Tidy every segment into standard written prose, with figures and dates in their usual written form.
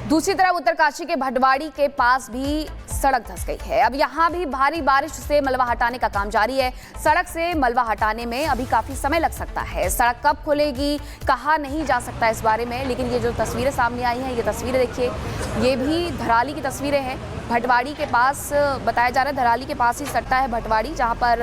दूसरी तरफ उत्तरकाशी के भटवाड़ी के पास भी सड़क धंस गई है। अब यहां भी भारी बारिश से मलबा हटाने का काम जारी है। सड़क से मलबा हटाने में अभी काफी समय लग सकता है। सड़क कब खुलेगी कहा नहीं जा सकता इस बारे में, लेकिन ये जो तस्वीरें सामने आई हैं, ये तस्वीरें देखिए, ये भी धराली की तस्वीरें हैं। भटवाड़ी के पास बताया जा रहा है, धराली के पास ही सटता है भटवाड़ी, जहां पर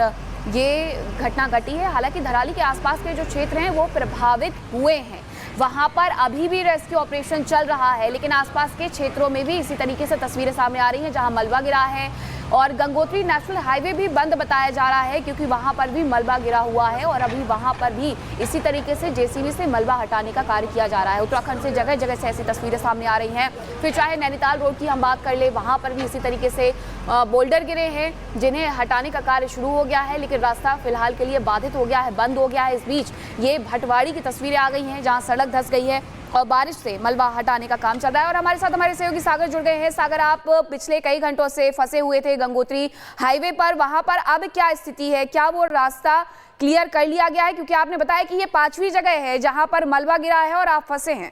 ये घटना घटी है। हालांकि धराली के आसपास के जो क्षेत्र हैं वो प्रभावित हुए हैं, वहां पर अभी भी रेस्क्यू ऑपरेशन चल रहा है, लेकिन आसपास के क्षेत्रों में भी इसी तरीके से तस्वीरें सामने आ रही हैं जहां मलबा गिरा है। और गंगोत्री नेशनल हाईवे भी बंद बताया जा रहा है क्योंकि वहां पर भी मलबा गिरा हुआ है और अभी वहां पर भी इसी तरीके से जेसीबी से मलबा हटाने का कार्य किया जा रहा है। उत्तराखंड से जगह जगह से ऐसी तस्वीरें सामने आ रही हैं। फिर चाहे नैनीताल रोड की हम बात कर ले, वहां पर भी इसी तरीके से बोल्डर गिरे हैं जिन्हें हटाने का कार्य शुरू हो गया है, लेकिन रास्ता फिलहाल के लिए बाधित हो गया है, बंद हो गया है। इस बीच ये भटवाड़ी की तस्वीरें आ गई हैं जहां सड़क धंस गई है और बारिश से मलबा हटाने का काम चल रहा है। और हमारे साथ हमारे सहयोगी सागर जुड़ गए हैं। सागर, आप पिछले कई घंटों से फंसे हुए थे गंगोत्री हाईवे पर, वहां पर अब क्या स्थिति है? क्या वो रास्ता क्लियर कर लिया गया है? क्योंकि आपने बताया कि ये 5वीं जगह है जहां पर मलबा गिरा है और आप फंसे हैं।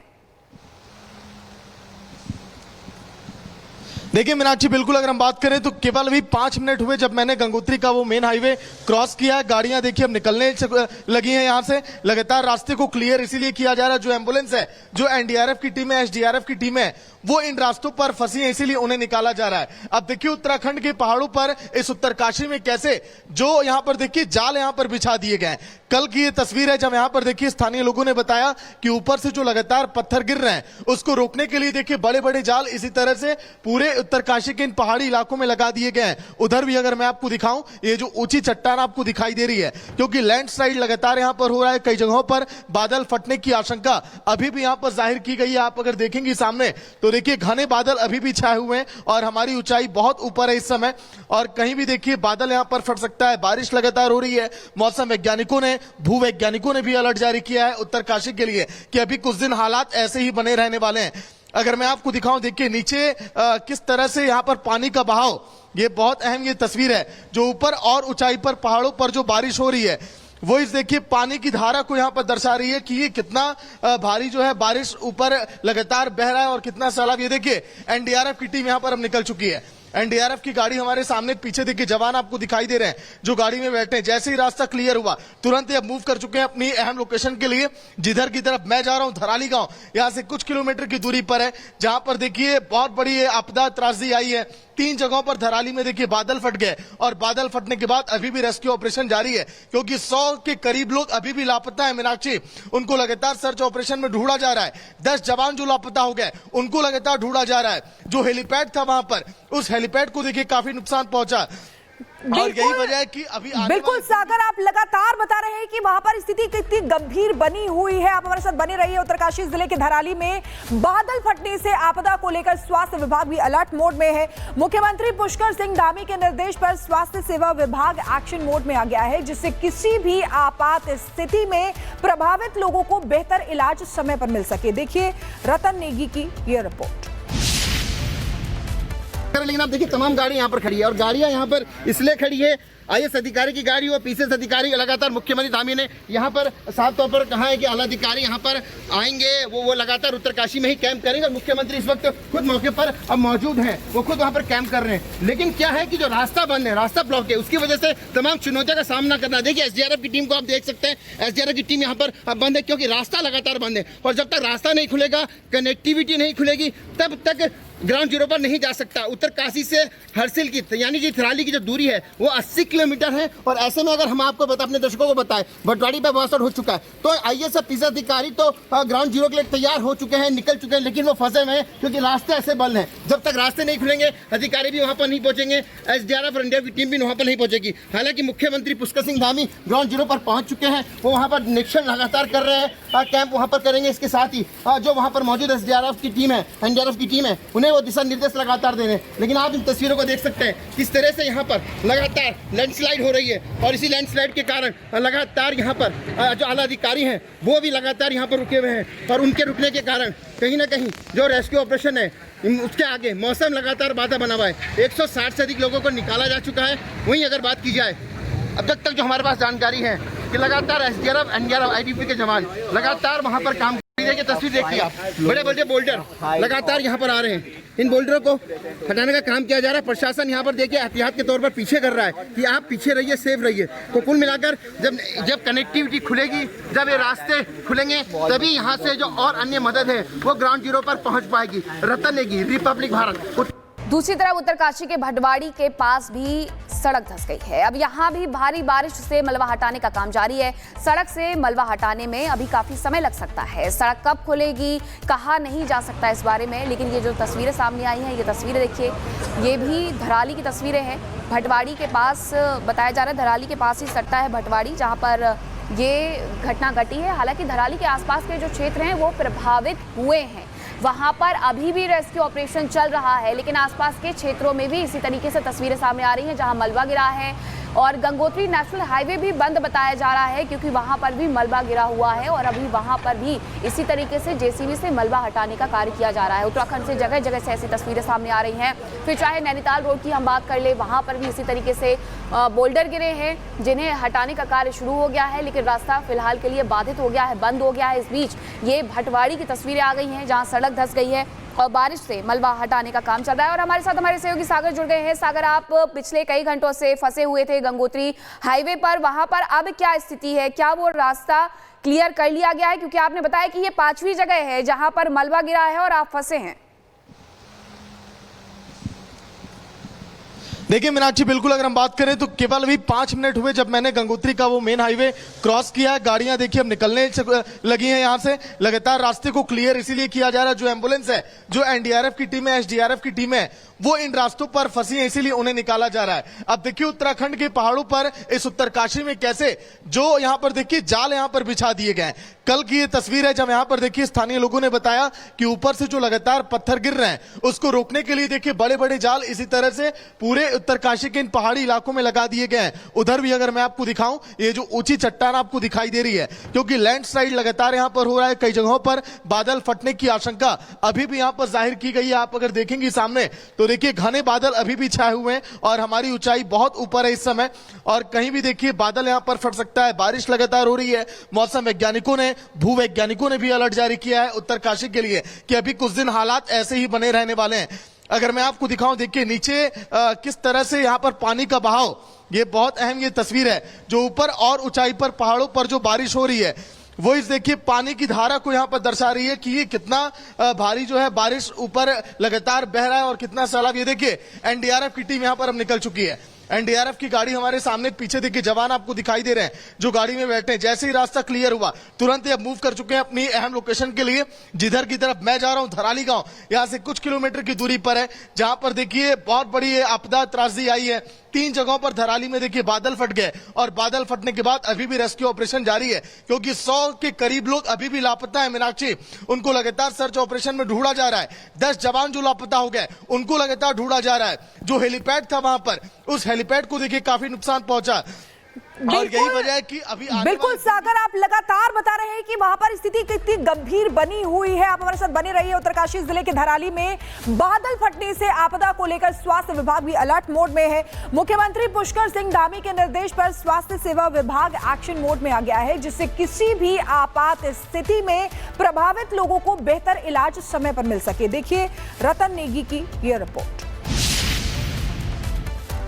देखिए मीनाक्षी, बिल्कुल अगर हम बात करें तो केवल अभी 5 मिनट हुए जब मैंने गंगोत्री का वो मेन हाईवे क्रॉस किया है। गाड़ियां देखिए अब निकलने लगी हैं यहां से। लगातार रास्ते को क्लियर इसीलिए किया जा रहा है। जो एम्बुलेंस है, जो एनडीआरएफ की टीम है, एसडीआरएफ की टीम है, वो इन रास्तों पर फंसी है, इसीलिए उन्हें निकाला जा रहा है। अब देखिए उत्तराखंड के पहाड़ों पर इस उत्तरकाशी में कैसे जो यहां पर देखिए जाल यहां पर बिछा दिए गए हैं। कल की ये तस्वीर है जब यहां पर देखिए स्थानीय लोगों ने बताया कि ऊपर से जो लगातार पत्थर गिर रहे हैं उसको रोकने के लिए देखिए बड़े बड़े जाल इसी तरह से पूरे उत्तरकाशी के इन पहाड़ी इलाकों में लगा दिए गए हैं। उधर भी अगर मैं आपको दिखाऊं, ये जो ऊंची चट्टान आपको दिखाई दे रही है, क्योंकि लैंडस्लाइड लगातार यहां पर हो रहा है। कई जगहों पर बादल फटने की आशंका अभी भी यहां पर जाहिर की गई है। आप अगर देखेंगे सामने तो देखिए घने बादल अभी भी छाए हुए हैं और हमारी ऊंचाई बहुत ऊपर है इस समय, और कहीं भी देखिए बादल यहां पर फट सकता है। बारिश लगातार हो रही है। मौसम वैज्ञानिकों ने, भूवैज्ञानिकों ने भी अलर्ट जारी किया है उत्तरकाशी के लिए कि अभी कुछ दिन हालात ऐसे ही बने रहने वाले हैं। अगर मैं आपको दिखाऊं, देखिए नीचे किस तरह से यहां पर पानी का बहाव, ये बहुत अहम ये तस्वीर है। जो ऊपर और ऊंचाई पर पहाड़ों पर जो बारिश हो रही है वो इस देखिए पानी की धारा को यहां पर दर्शा रही है कि ये कितना भारी जो है बारिश ऊपर लगातार बह रहा है और कितना सैलाब। ये देखिए एनडीआरएफ की टीम यहां पर अब निकल चुकी है। एनडीआरएफ की गाड़ी हमारे सामने पीछे देखिए जवान आपको दिखाई दे रहे हैं जो गाड़ी में बैठे हैं। जैसे ही रास्ता क्लियर हुआ तुरंत ये अब मूव कर चुके हैं अपनी अहम लोकेशन के लिए। जिधर की तरफ मैं जा रहा हूं, धराली गांव, यहां से कुछ किलोमीटर की दूरी पर है, जहां पर देखिए बहुत बड़ी आपदा त्रासदी आई है। 3 जगहों पर धराली में देखिए बादल फट गए और बादल फटने के बाद अभी भी रेस्क्यू ऑपरेशन जारी है, क्योंकि 100 के करीब लोग अभी भी लापता है मीनाक्षी। उनको लगातार सर्च ऑपरेशन में ढूंढा जा रहा है। 10 जवान जो लापता हो गए उनको लगातार ढूंढा जा रहा है। जो हेलीपैड था वहां पर, उस हेलीपैड को देखिए काफी नुकसान पहुंचा और यही वजह है कि अभी बिल्कुल सागर, आप लगातार बता रहे हैं कि वहां पर स्थिति कितनी गंभीर बनी हुई है। आप हमारे साथ बने रहिए। उत्तरकाशी जिले के धराली में बादल फटने से आपदा को लेकर स्वास्थ्य विभाग भी अलर्ट मोड में है। मुख्यमंत्री पुष्कर सिंह धामी के निर्देश पर स्वास्थ्य सेवा विभाग एक्शन मोड में आ गया है, जिससे किसी भी आपात स्थिति में प्रभावित लोगों को बेहतर इलाज समय पर मिल सके। देखिए रतन नेगी की यह रिपोर्ट। लेकिन आप देखिए तमाम गाड़ी यहाँ पर खड़ी है और गाड़ियाँ यहाँ पर इसलिए खड़ी है, आईएएस अधिकारी की गाड़ी हो, पीसीएस अधिकारी, लगातार मुख्यमंत्री धामी ने यहाँ पर साफ तौर पर कहा है कि आला अधिकारी यहाँ पर आएंगे, वो लगातार उत्तरकाशी में ही कैंप करेंगे। और मुख्यमंत्री इस वक्त खुद मौके पर अब मौजूद हैं, वो खुद वहाँ पर कैंप कर रहे हैं। लेकिन क्या है कि जो रास्ता बंद है, रास्ता ब्लॉक है, उसकी वजह से तमाम चुनौतियों का सामना करना। देखिए एसडीआरएफ की टीम को आप देख सकते हैं, एसडीआरएफ की टीम यहाँ पर अब बंद है क्योंकि रास्ता लगातार बंद है और जब तक रास्ता नहीं खुलेगा, कनेक्टिविटी नहीं खुलेगी, तब तक ग्राउंड जीरो पर नहीं जा सकता। उत्तरकाशी से हरसिल की यानी कि थराली की जो दूरी है वो 80 किलोमीटर है और ऐसे में अगर हम आपको अपने दर्शकों को बताएं, भटवाड़ी पर वास्तव हो चुका है तो आईएएस पीसीएस अधिकारी तो ग्राउंड जीरो के लिए तैयार हो चुके हैं, निकल चुके हैं, लेकिन वो फंसे हुए हैं क्योंकि रास्ते ऐसे बंद हैं। जब तक रास्ते नहीं खुलेंगे अधिकारी भी वहाँ पर नहीं पहुंचेंगे, एसडीआरएफ और एनडीआरएफ की टीम भी वहाँ पर नहीं पहुंचेगी। हालांकि मुख्यमंत्री पुष्कर सिंह धामी ग्राउंड जीरो पर पहुंच चुके हैं, वो वहाँ पर निरीक्षण लगातार कर रहे हैं, कैंप वहाँ पर करेंगे। इसके साथ ही जो वहाँ पर मौजूद एसडीआरएफ की टीम है, एनडीआरएफ की टीम है, उन्हें वो दिशा निर्देश लगातार दे रहे हैं। लेकिन आप इन तस्वीरों को देख सकते हैं किस तरह से यहाँ पर लगातार लैंडस्लाइड हो रही है और इसी लैंडस्लाइड के कारण लगातार यहाँ पर जो आला अधिकारी हैं वो भी लगातार यहाँ पर रुके हुए हैं और उनके रुकने के कारण कहीं ना कहीं जो रेस्क्यू ऑपरेशन है उसके आगे मौसम लगातार बाधा बना हुआ है। 160 से अधिक लोगों को निकाला जा चुका है। वहीं अगर बात की जाए अब तक जो हमारे पास जानकारी है कि लगातार एसडीआरएफ, एनडीआरएफ, आईटीबीपी के जवान लगातार वहाँ पर काम देखिए तस्वीर देखिए आप, बड़े बड़े बोल्डर लगातार यहाँ पर आ रहे हैं। इन बोल्डरों को हटाने का काम किया जा रहा है। प्रशासन यहाँ पर देखिए एहतियात के तौर पर पीछे कर रहा है कि आप पीछे रहिए, सेफ रहिए। तो कुल मिलाकर जब कनेक्टिविटी खुलेगी, जब ये रास्ते खुलेंगे, तभी यहाँ से जो और अन्य मदद है वो ग्राउंड जीरो पर पहुँच पाएगी। रतन नेगी, रिपब्लिक भारत। दूसरी तरफ उत्तरकाशी के भटवाड़ी के पास भी सड़क धंस गई है। अब यहाँ भी भारी बारिश से मलबा हटाने का काम जारी है। सड़क से मलबा हटाने में अभी काफी समय लग सकता है। सड़क कब खुलेगी कहा नहीं जा सकता इस बारे में, लेकिन ये जो तस्वीरें सामने आई हैं, ये तस्वीरें देखिए, ये भी धराली की तस्वीरें हैं। भटवाड़ी के पास बताया जा रहा है, धराली के पास ही सटता है भटवाड़ी, जहाँ पर ये घटना घटी है। हालांकि धराली के आसपास के जो क्षेत्र हैं वो प्रभावित हुए हैं, वहां पर अभी भी रेस्क्यू ऑपरेशन चल रहा है, लेकिन आसपास के क्षेत्रों में भी इसी तरीके से तस्वीरें सामने आ रही हैं जहां मलबा गिरा है। और गंगोत्री नेशनल हाईवे भी बंद बताया जा रहा है क्योंकि वहां पर भी मलबा गिरा हुआ है और अभी वहां पर भी इसी तरीके से जेसीबी से मलबा हटाने का कार्य किया जा रहा है। उत्तराखंड से जगह जगह से ऐसी तस्वीरें सामने आ रही हैं। फिर चाहे नैनीताल रोड की हम बात कर ले, वहां पर भी इसी तरीके से बोल्डर गिरे हैं जिन्हें हटाने का कार्य शुरू हो गया है, लेकिन रास्ता फिलहाल के लिए बाधित हो गया है, बंद हो गया है। इस बीच ये भटवाड़ी की तस्वीरें आ गई हैं जहाँ सड़क धंस गई है और बारिश से मलबा हटाने का काम चल रहा है। और हमारे साथ हमारे सहयोगी सागर जुड़ गए हैं। सागर, आप पिछले कई घंटों से फंसे हुए थे गंगोत्री हाईवे पर, वहां पर अब क्या स्थिति है? क्या वो रास्ता क्लियर कर लिया गया है? क्योंकि आपने बताया कि ये 5वीं जगह है जहां पर मलबा गिरा है और आप फंसे हैं। देखिए मीनाक्षी, बिल्कुल अगर हम बात करें तो केवल अभी 5 मिनट हुए जब मैंने गंगोत्री का वो मेन हाईवे क्रॉस किया। गाड़ियां देखिए अब निकलने लगी हैं यहाँ से। लगातार रास्ते को क्लियर इसीलिए किया जा रहा है। जो एम्बुलेंस है, जो एनडीआरएफ की टीम है, एसडीआरएफ की टीम है, वो इन रास्तों पर फंसी है, इसीलिए उन्हें निकाला जा रहा है। अब देखिए उत्तराखंड के पहाड़ों पर, इस उत्तरकाशी में कैसे जो यहाँ पर देखिए जाल यहाँ पर बिछा दिए गए हैं। कल की ये तस्वीर है जब यहाँ पर देखिए स्थानीय लोगों ने बताया कि ऊपर से जो लगातार पत्थर गिर रहे हैं उसको रोकने के लिए देखिए बड़े बड़े जाल इसी तरह से पूरे उत्तरकाशी के इन पहाड़ी इलाकों में लगा दिए गए हैं। उधर भी अगर मैं आपको दिखाऊं, ये जो ऊंची चट्टान आपको दिखाई दे रही है, क्योंकि लैंडस्लाइड लगातार यहाँ पर हो रहा है। कई जगहों पर बादल फटने की आशंका अभी भी यहाँ पर जाहिर की गई है। आप अगर देखेंगे सामने तो देखिए घने बादल अभी भी छाए हुए हैं और हमारी ऊंचाई बहुत ऊपर है इस समय, और कहीं भी देखिए बादल यहाँ पर फट सकता है। बारिश लगातार हो रही है। मौसम वैज्ञानिकों ने, भूवैज्ञानिकों ने भी अलर्ट जारी किया है उत्तरकाशी के लिए कि अभी कुछ दिन हालात ऐसे ही बने रहने वाले हैं। अगर मैं आपको दिखाऊं, देखिए नीचे किस तरह से यहाँ पर पानी का बहाव, ये बहुत अहम ये तस्वीर है। जो ऊपर और ऊंचाई पर पहाड़ों पर जो बारिश हो रही है वो इस देखिए पानी की धारा को यहाँ पर दर्शा रही है कि ये कितना भारी जो है बारिश ऊपर लगातार बह रहा है और कितना सैलाब। ये देखिए एनडीआरएफ की टीम यहाँ पर अब निकल चुकी है। एनडीआरएफ की गाड़ी हमारे सामने पीछे देखिए जवान आपको दिखाई दे रहे हैं जो गाड़ी में बैठे हैं। जैसे ही रास्ता क्लियर हुआ तुरंत ही अब मूव कर चुके हैं अपनी अहम लोकेशन के लिए, जिधर की तरफ मैं जा रहा हूं धराली गांव, यहां से कुछ किलोमीटर की दूरी पर है, जहां पर देखिए बहुत बड़ी आपदा त्रासदी आई है। 3 जगहों पर धराली में देखिए बादल फट गए और बादल फटने के बाद अभी भी रेस्क्यू ऑपरेशन जारी है क्योंकि 100 के करीब लोग अभी भी लापता है। मीनाक्षी, उनको लगातार सर्च ऑपरेशन में ढूंढा जा रहा है। 10 जवान जो लापता हो गए उनको लगातार ढूंढा जा रहा है। जो हेलीपैड था वहां पर, उस हेलीपैड को देखिए काफी नुकसान पहुंचा और यही वजह है कि अभी बिल्कुल सागर, आप लगातार बता रहे हैं कि वहां पर स्थिति कितनी गंभीर बनी हुई है। आप हमारे साथ बने रहिए। उत्तरकाशी जिले के धराली में बादल फटने से आपदा को लेकर स्वास्थ्य विभाग भी अलर्ट मोड में है। मुख्यमंत्री पुष्कर सिंह धामी के निर्देश पर स्वास्थ्य सेवा विभाग एक्शन मोड में आ गया है, जिससे किसी भी आपात स्थिति में प्रभावित लोगों को बेहतर इलाज समय पर मिल सके। देखिए रतन नेगी की यह रिपोर्ट।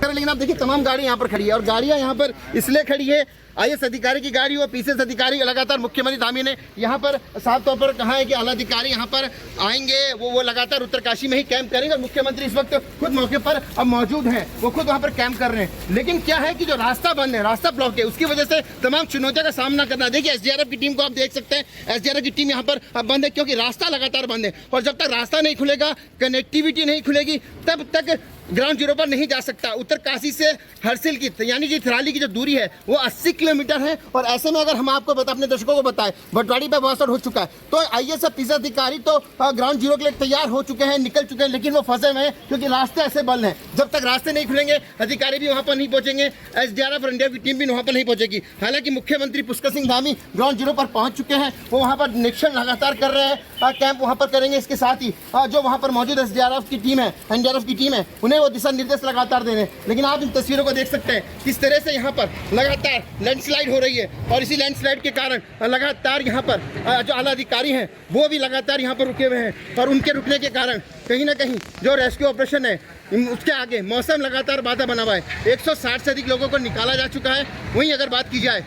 लेकिन आप देखिए तमाम गाड़ी यहाँ पर खड़ी है और गाड़ियाँ यहाँ पर इसलिए खड़ी है, आईएएस अधिकारी की गाड़ी और पीसीएस अधिकारी लगातार मुख्यमंत्री धामी ने यहाँ पर साफ तौर पर कहा है कि आला अधिकारी यहाँ पर आएंगे, वो लगातार उत्तरकाशी में ही कैंप करेंगे। और मुख्यमंत्री इस वक्त खुद मौके पर अब मौजूद हैं, वो खुद वहाँ पर कैंप कर रहे हैं। लेकिन क्या है कि जो रास्ता बंद है, रास्ता ब्लॉक है, उसकी वजह से तमाम चुनौतियों का सामना करना। देखिए एसडीआरएफ की टीम को आप देख सकते हैं, एसडीआरएफ की टीम यहाँ पर अब बंद है क्योंकि रास्ता लगातार बंद है और जब तक रास्ता नहीं खुलेगा, कनेक्टिविटी नहीं खुलेगी, तब तक ग्राउंड जीरो पर नहीं जा सकता। उत्तरकाशी से हरसिल की यानी कि थराली की जो दूरी है वो 80 किलोमीटर है और ऐसे में अगर हम आपको अपने दर्शकों को बताएं, भटवाड़ी पर वासर हो चुका है तो आईएएस पीसीएस अधिकारी तो ग्राउंड जीरो के लिए तैयार हो चुके हैं, निकल चुके हैं, लेकिन वो फंसे हुए हैं क्योंकि रास्ते ऐसे बंद हैं। जब तक रास्ते नहीं खुलेंगे अधिकारी भी वहाँ पर नहीं पहुंचेंगे, एसडीआरएफ और एनडीआरएफ की टीम भी वहाँ पर नहीं पहुंचेगी। हालांकि मुख्यमंत्री पुष्कर सिंह धामी ग्राउंड जीरो पर पहुंच चुके हैं, वो वहाँ पर निरीक्षण लगातार कर रहे हैं, कैंप वहाँ पर करेंगे। इसके साथ ही जो वहाँ पर मौजूद एसडीआरएफ की टीम है, एनडीआरएफ की टीम है, उन्हें वो दिशा निर्देश लगातार दे रहे हैं। लेकिन आप इन तस्वीरों को देख सकते हैं किस तरह से यहाँ पर लगातार लैंडस्लाइड हो रही है और इसी लैंडस्लाइड के कारण लगातार यहाँ पर जो आला अधिकारी हैं वो भी लगातार यहाँ पर रुके हुए हैं और उनके रुकने के कारण कहीं ना कहीं जो रेस्क्यू ऑपरेशन है उसके आगे मौसम लगातार बाधा बना हुआ है। 160 से अधिक लोगों को निकाला जा चुका है। वहीं अगर बात की जाए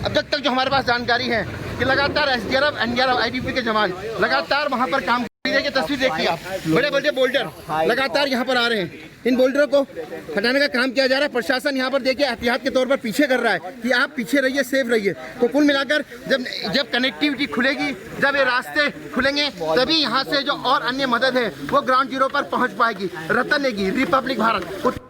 अब तक जो हमारे पास जानकारी है कि लगातार एसडीआरएफ, एनडीआरएफ, आईटीबीपी के जवान लगातार वहां पर काम की तस्वीर देखिए आप, बड़े बड़े बोल्डर लगातार यहाँ पर आ रहे हैं। इन बोल्डरों को हटाने का काम किया जा रहा है। प्रशासन यहाँ पर देखिए एहतियात के तौर पर पीछे कर रहा है कि आप पीछे रहिए, सेफ रहिए। तो कुल मिलाकर जब कनेक्टिविटी खुलेगी, जब ये रास्ते खुलेंगे, तभी यहाँ से जो और अन्य मदद है वो ग्राउंड जीरो पर पहुँच पाएगी। रतन नेगी, रिपब्लिक भारत।